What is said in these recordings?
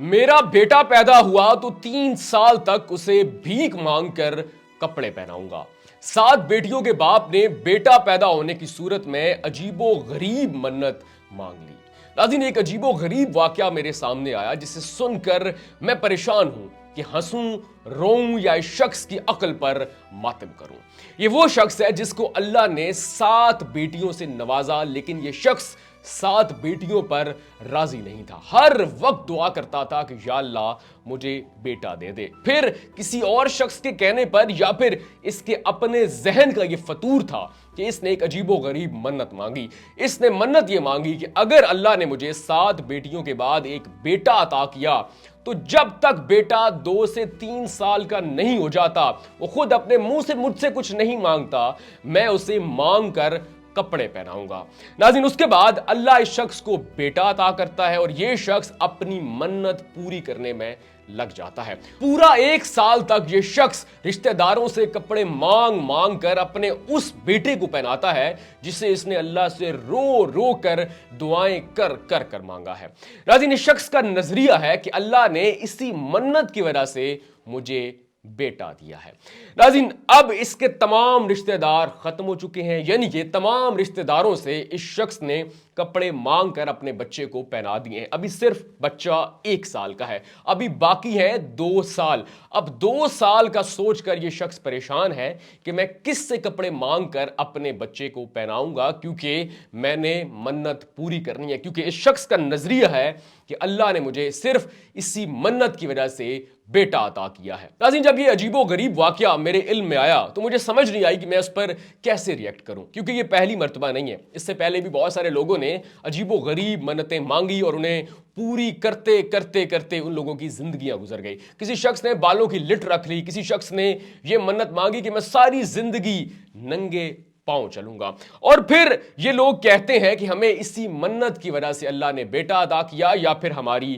میرا بیٹا پیدا ہوا تو 3 سال تک اسے بھیک مانگ کر کپڑے پہناؤں گا۔ 7 بیٹیوں کے باپ نے بیٹا پیدا ہونے کی صورت میں عجیب و غریب منت مانگ لی۔ ناظرین، ایک عجیب و غریب واقعہ میرے سامنے آیا جسے سن کر میں پریشان ہوں کہ ہنسوں، روؤں یا اس شخص کی عقل پر ماتم کروں۔ یہ وہ شخص ہے جس کو اللہ نے 7 بیٹیوں سے نوازا، لیکن یہ شخص 7 بیٹیوں پر راضی نہیں تھا۔ ہر وقت دعا کرتا تھا کہ یا اللہ مجھے بیٹا دے دے۔ پھر کسی اور شخص کے کہنے پر یا پھر اس کے اپنے ذہن کا یہ فطور تھا کہ اس نے ایک عجیب و غریب منت مانگی۔ اس نے منت یہ مانگی کہ اگر اللہ نے مجھے 7 بیٹیوں کے بعد ایک بیٹا عطا کیا تو جب تک بیٹا 2 سے 3 سال کا نہیں ہو جاتا، وہ خود اپنے منہ سے مجھ سے کچھ نہیں مانگتا، میں اسے مانگ کر کپڑے پہناؤں گا۔ ناظرین، اس کے بعد اللہ اس شخص کو بیٹا عطا کرتا ہے اور یہ شخص اپنی منت پوری کرنے میں لگ جاتا ہے۔ پورا 1 سال تک یہ شخص رشتہ داروں سے کپڑے مانگ مانگ کر اپنے اس بیٹے کو پہناتا ہے جسے اس نے اللہ سے رو رو کر دعائیں کر کر کر مانگا ہے۔ ناظرین، اس شخص کا نظریہ ہے کہ اللہ نے اسی منت کی وجہ سے مجھے بیٹا دیا ہے۔ ناظرین، اب اس کے تمام رشتہ دار ختم ہو چکے ہیں، یعنی کہ تمام رشتہ داروں سے اس شخص نے کپڑے مانگ کر اپنے بچے کو پہنا دیے ہیں۔ ابھی صرف بچہ 1 سال کا ہے، ابھی باقی ہے 2 سال۔ اب 2 سال کا سوچ کر یہ شخص پریشان ہے کہ میں کس سے کپڑے مانگ کر اپنے بچے کو پہناؤں گا، کیونکہ میں نے منت پوری کرنی ہے، کیونکہ اس شخص کا نظریہ ہے کہ اللہ نے مجھے صرف اسی منت کی وجہ سے بیٹا عطا کیا ہے۔ ناظرین، جب یہ عجیب و غریب واقعہ میرے علم میں آیا تو مجھے سمجھ نہیں آئی کہ میں اس پر کیسے ریئیکٹ کروں، کیونکہ یہ پہلی مرتبہ نہیں ہے۔ اس سے پہلے بھی بہت سارے لوگوں نے عجیب و غریب منتیں مانگی اور انہیں پوری کرتے کرتے کرتے ان لوگوں کی زندگیاں گزر گئی۔ کسی شخص نے بالوں کی لٹ رکھ لی، کسی شخص نے یہ منت مانگی کہ میں ساری زندگی ننگے پاؤں چلوں گا، اور پھر یہ لوگ کہتے ہیں کہ ہمیں اسی منت کی وجہ سے اللہ نے بیٹا عطا کیا یا پھر ہماری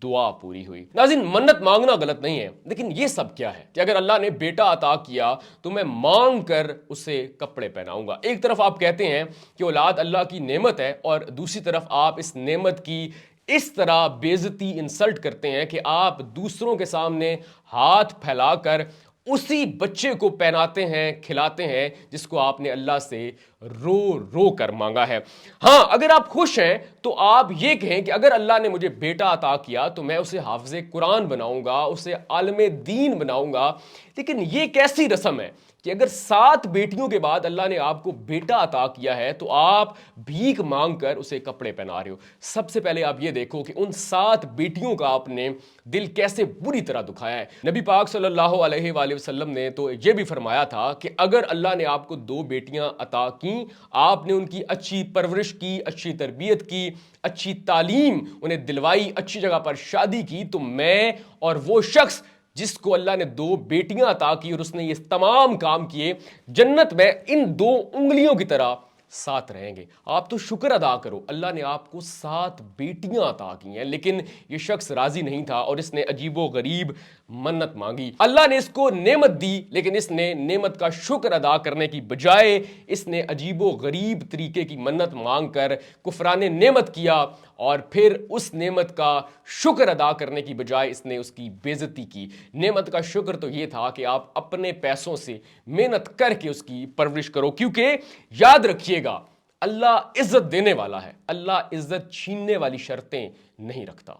دعا پوری ہوئی۔ ناظرین، منت مانگنا غلط نہیں ہے، لیکن یہ سب کیا ہے کہ اگر اللہ نے بیٹا عطا کیا تو میں مانگ کر اسے کپڑے پہناؤں گا۔ ایک طرف آپ کہتے ہیں کہ اولاد اللہ کی نعمت ہے، اور دوسری طرف آپ اس نعمت کی اس طرح بے عزتی، انسلٹ کرتے ہیں کہ آپ دوسروں کے سامنے ہاتھ پھیلا کر اسی بچے کو پہناتے ہیں، کھلاتے ہیں جس کو آپ نے اللہ سے رو رو کر مانگا ہے۔ ہاں، اگر آپ خوش ہیں تو آپ یہ کہیں کہ اگر اللہ نے مجھے بیٹا عطا کیا تو میں اسے حافظ قرآن بناؤں گا، اسے عالم دین بناؤں گا۔ لیکن یہ کیسی رسم ہے کہ اگر 7 بیٹیوں کے بعد اللہ نے آپ کو بیٹا عطا کیا ہے تو آپ بھیک مانگ کر اسے کپڑے پہنا رہے ہو؟ سب سے پہلے آپ یہ دیکھو کہ ان 7 بیٹیوں کا آپ نے دل کیسے بری طرح دکھایا ہے۔ نبی پاک صلی اللہ علیہ وآلہ وسلم نے تو یہ بھی فرمایا تھا کہ اگر اللہ نے آپ کو 2 بیٹیاں عطا کیں، آپ نے ان کی اچھی پرورش کی، اچھی تربیت کی، اچھی تعلیم انہیں دلوائی، اچھی جگہ پر شادی کی، تو میں اور وہ شخص جس کو اللہ نے 2 بیٹیاں عطا کی اور اس نے یہ تمام کام کیے، جنت میں ان 2 انگلیوں کی طرح ساتھ رہیں گے۔ آپ تو شکر ادا کرو، اللہ نے آپ کو 7 بیٹیاں عطا کی ہیں، لیکن یہ شخص راضی نہیں تھا اور اس نے عجیب و غریب منت مانگی۔ اللہ نے اس کو نعمت دی، لیکن اس نے نعمت کا شکر ادا کرنے کی بجائے اس نے عجیب و غریب طریقے کی منت مانگ کر کفران نعمت کیا، اور پھر اس نعمت کا شکر ادا کرنے کی بجائے اس نے اس کی بے عزتی کی۔ نعمت کا شکر تو یہ تھا کہ آپ اپنے پیسوں سے محنت کر کے اس کی پرورش کرو، کیونکہ یاد رکھیے گا، اللہ عزت دینے والا ہے، اللہ عزت چھیننے والی شرطیں نہیں رکھتا۔